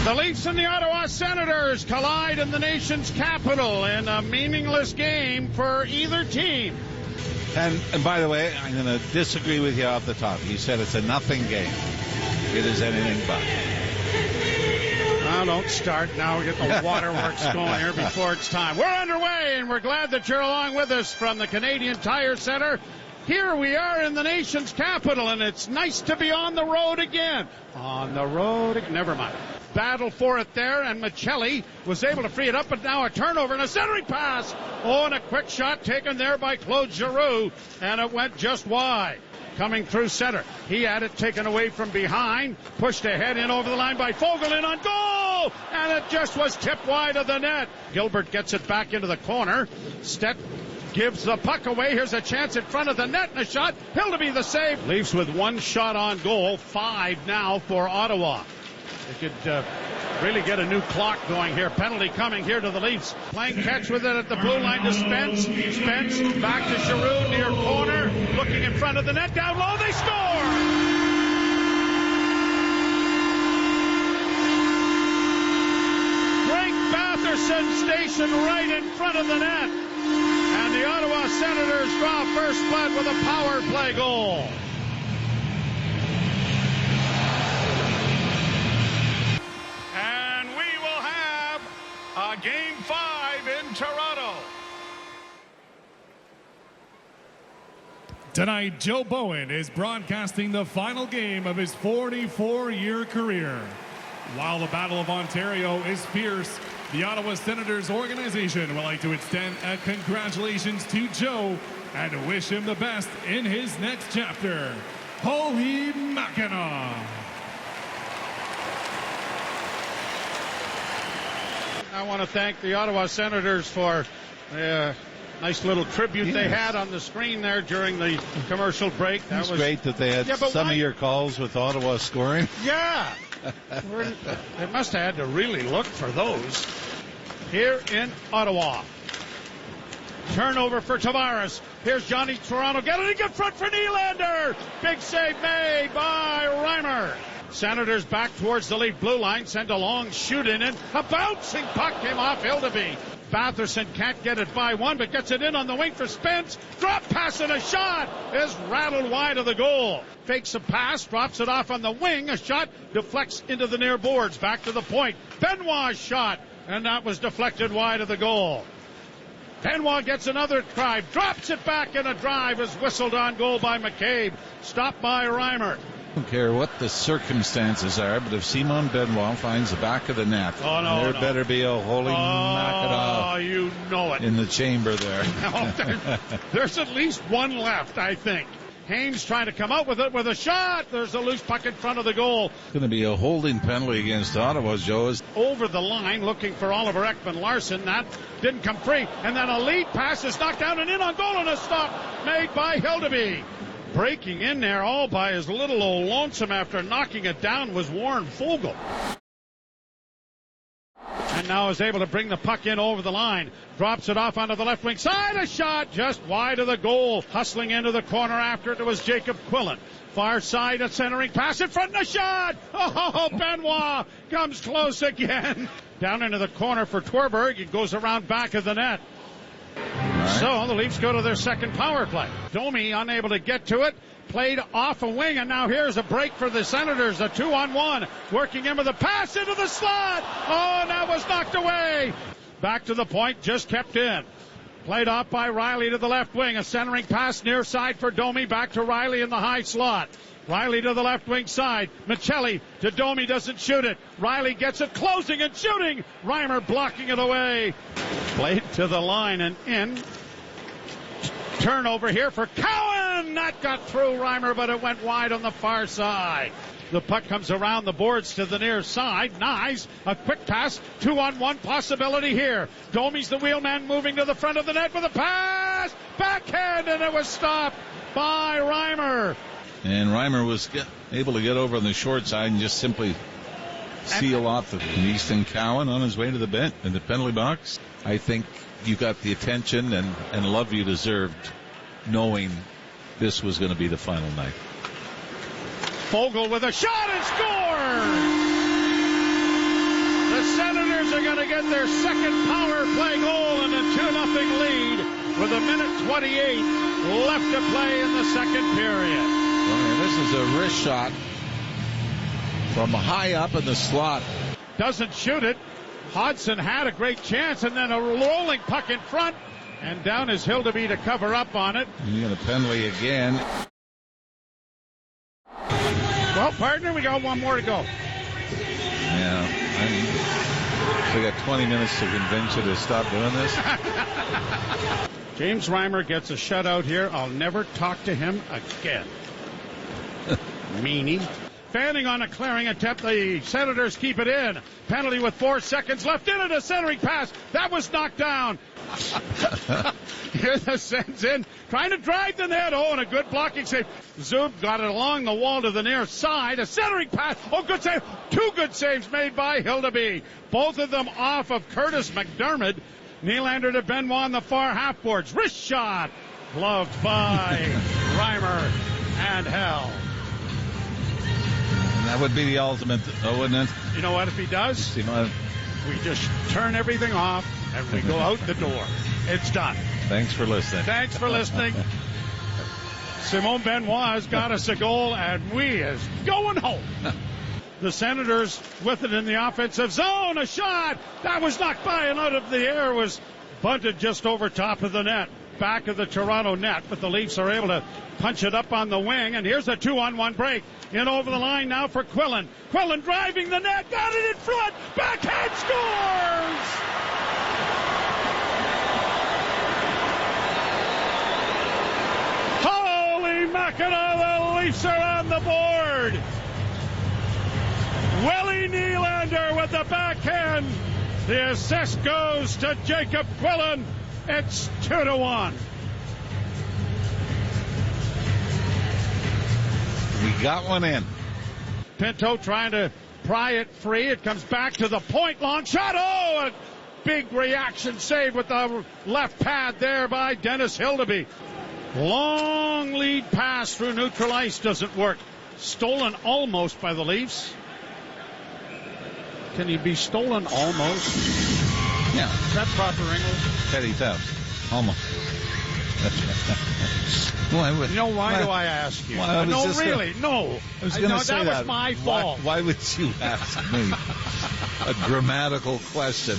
The Leafs and the Ottawa Senators collide in the nation's capital in a meaningless game for either team. And by the way, I'm going to disagree with you off the top. You said it's a nothing game. It is anything but. Now don't start. Now we get the waterworks going here before it's time. We're underway, and we're glad that you're along with us from the Canadian Tire Center. Here we are in the nation's capital, and it's nice to be on the road again. On the road. Never mind. Battle for it there, and Michelli was able to free it up, but now a turnover and a centering pass. Oh, and a quick shot taken there by Claude Giroux, and it went just wide. Coming through center. He had it taken away from behind, pushed ahead in over the line by Fogle, in on goal, and it just was tipped wide of the net. Gilbert gets it back into the corner. Stett gives the puck away. Here's a chance in front of the net, and a shot. Hildeby the save. Leafs with one shot on goal. 5 now for Ottawa. They could really get a new clock going here. Penalty coming here to the Leafs. Playing catch with it at the blue line to Spence. Spence back to Giroux near corner. Looking in front of the net. Down low. They score! Greg Batherson stationed right in front of the net. And the Ottawa Senators draw first blood with a power play goal. Game 5 in Toronto. Tonight, Joe Bowen is broadcasting the final game of his 44-year career. While the Battle of Ontario is fierce, the Ottawa Senators organization would like to extend a congratulations to Joe and wish him the best in his next chapter. Holy Mackinac! I want to thank the Ottawa Senators for a nice little tribute they had on the screen there during the commercial break. That was great that they had some of your calls with Ottawa scoring. Yeah. They must have had to really look for those. Here in Ottawa. Turnover for Tavares. Here's Johnny Toronto getting in front for Nylander. Big save made by Reimer. Senators back towards the Leaf blue line, send a long shoot in it. A bouncing puck came off Hildeby. Batherson can't get it by one, but gets it in on the wing for Spence. Drop pass and a shot is rattled wide of the goal. Fakes a pass, drops it off on the wing. A shot deflects into the near boards. Back to the point. Benoit's shot, and that was deflected wide of the goal. Benoit gets another drive, drops it back, and a drive is whistled on goal by McCabe. Stopped by Reimer. I don't care what the circumstances are, but if Simon Benoit finds the back of the net, there better be a holy Mackinac you know it. in the chamber there. There's at least one left, I think. Haynes trying to come out with it with a shot. There's a loose puck in front of the goal. It's going to be a holding penalty against Ottawa, Joe. Over the line, looking for Oliver Ekman-Larsson. That didn't come free. And then a lead pass is knocked down and in on goal, and a stop made by Hildeby. Breaking in there all by his little old lonesome after knocking it down was Warren Fogle. And now is able to bring the puck in over the line. Drops it off onto the left wing side. A shot just wide of the goal. Hustling into the corner after it was Jacob Quillen. Far side, a centering pass in front and a shot. Oh, Benoit comes close again. Down into the corner for Twerberg. It goes around back of the net. So the Leafs go to their second power play. Domi unable to get to it. Played off a wing, and now here's a break for the Senators. A 2-on-1. Working in with a pass into the slot. Oh, that was knocked away. Back to the point, just kept in. Played off by Riley to the left wing. A centering pass near side for Domi. Back to Riley in the high slot. Riley to the left wing side. Michelli to Domi, doesn't shoot it. Riley gets it, closing and shooting. Reimer blocking it away. Played to the line and in. Turnover here for Cowan. That got through Reimer, but it went wide on the far side. The puck comes around the boards to the near side. Nice. A quick pass. 2-on-1 possibility here. Domi's the wheelman moving to the front of the net with a pass. Backhand, and it was stopped by Reimer. And Reimer was able to get over on the short side and just simply seal off the Easton Cowan on his way to the bench in the penalty box. I think you got the attention and love you deserved, knowing this was going to be the final night. Fogle with a shot and scores! get their second power play goal and a 2-0 lead with 1:28 left to play in the second period. Well, this is a wrist shot from high up in the slot. Doesn't shoot it. Hodgson had a great chance, and then a rolling puck in front, and down is Hildeby to cover up on it. You got a penalty again. Well, partner, we got one more to go. Yeah, we got 20 minutes to convince you to stop doing this. James Reimer gets a shutout here. I'll never talk to him again. Meanie. Fanning on a clearing attempt. The Senators keep it in. Penalty with 4 seconds left in it. A centering pass. That was knocked down. Here the Sens in. Trying to drag the net. Oh, and a good blocking save. Zub got it along the wall to the near side. A centering pass. Oh, good save. 2 good saves made by Hildeby. Both of them off of Curtis McDermott. Nylander to Benoit on the far half boards. Wrist shot. Gloved by Reimer and Hell. That would be the ultimate, wouldn't it? You know what, if he does? We just turn everything off and we go out the door. It's done. Thanks for listening. Thanks for listening. Simon Benoit has got us a goal, and we is going home. The Senators with it in the offensive zone. A shot. That was knocked by and out of the air. Was bunted just over top of the net. Back of the Toronto net, but the Leafs are able to punch it up on the wing, and here's a 2-on-1 break. In over the line now for Quillen. Quillen driving the net, got it in front, backhand scores! Holy Mackinac, the Leafs are on the board! Willie Nylander with the backhand. The assist goes to Jacob Quillen. It's 2-1. We got one in. Pinto trying to pry it free. It comes back to the point. Long shot. Oh, a big reaction save with the left pad there by Dennis Hildeby. Long lead pass through neutral ice doesn't work. Stolen almost by the Leafs. Can he be stolen almost? Yeah. Is that proper English? Petty theft. Almost. Why do I ask you? No. I was going to say that was my fault. Why would you ask me a grammatical question?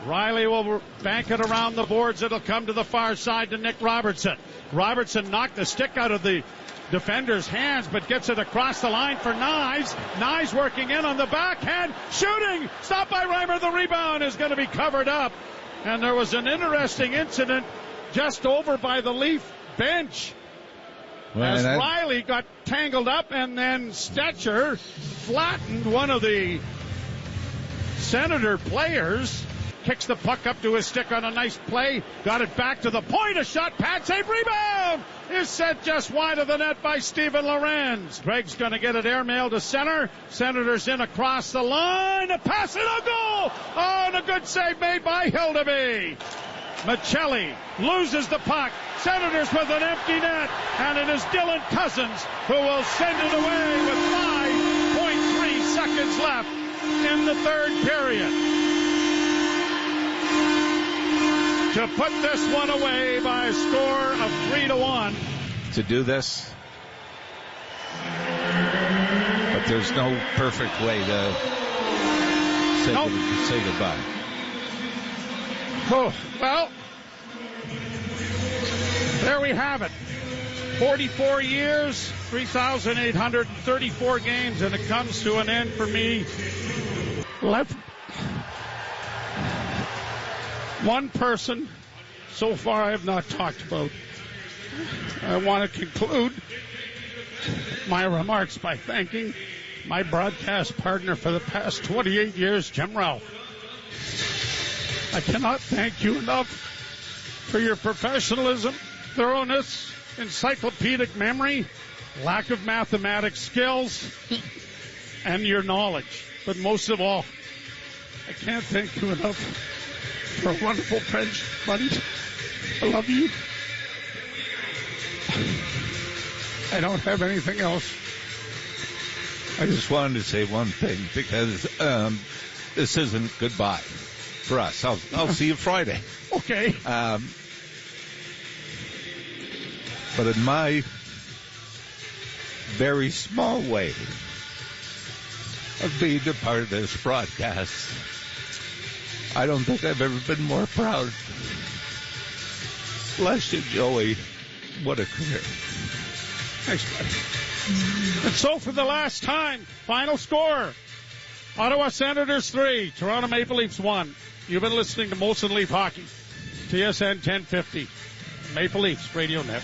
Riley will bank it around the boards. It'll come to the far side to Nick Robertson. Robertson knocked the stick out of the defender's hands, but gets it across the line for Knies. Knies working in on the backhand. Shooting. Stopped by Reimer. The rebound is going to be covered up. And there was an interesting incident just over by the Leaf bench. As Riley got tangled up, and then Stetcher flattened one of the Senator players. Kicks the puck up to his stick on a nice play. Got it back to the point. A shot, pad save, rebound is sent just wide of the net by Steven Lorenz. Greg's going to get it airmailed to center. Senators in across the line. A pass and a goal. Oh, and a good save made by Hildeby. Michelli loses the puck. Senators with an empty net. And it is Dylan Cousins who will send it away with 5.3 seconds left in the third period. To put this one away by a score of 3-1. To do this, but there's no perfect way to say goodbye. Oh, well, there we have it. 44 years, 3,834 games, and it comes to an end for me. One person so far I have not talked about. I want to conclude my remarks by thanking my broadcast partner for the past 28 years, Jim Ralph. I cannot thank you enough for your professionalism, thoroughness, encyclopedic memory, lack of mathematics skills, and your knowledge. But most of all, I can't thank you enough for a wonderful French buddy. I love you. I don't have anything else. I just wanted to say one thing, because this isn't goodbye for us. I'll see you Friday. Okay. But in my very small way of being a part of this broadcast, I don't think I've ever been more proud. Bless you, Joey. What a career. Thanks, buddy. And so for the last time, final score. Ottawa Senators 3, Toronto Maple Leafs 1. You've been listening to Molson Leaf Hockey. TSN 1050. Maple Leafs Radio Network.